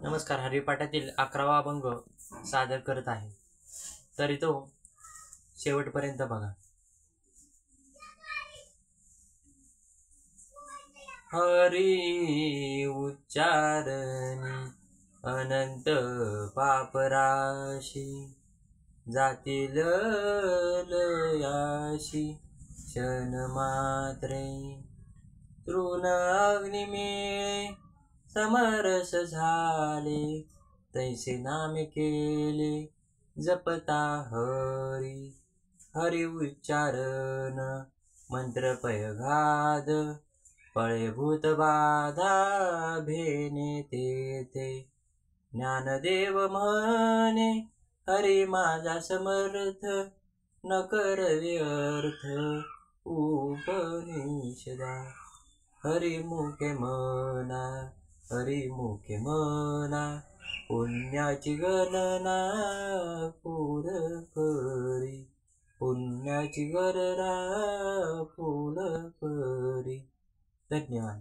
नमस्कार. हरिपाठातील 11वा अभंग सादर करत आहे, तरी तो शेवटपर्यंत बघा. हरी उच्चारणी अनंत पापराशी, जातील लयाशी क्षण मात्रे. तृण अग्निमेळे समरस झाले, तैसे नामे केले जपता हरी. हरी उच्चारण मंत्र पयघाद, पळे भूत बाधा भेने तेथे. ज्ञानदेव म्हणे हरी माझा समर्थ, न कर व्यर्थ उपनिषदा. हरी मुखे मना, हरी मुखे मना, पुण्याची गणना फूल करी. पुण्याची गणना फूल करी. धन्यवाद.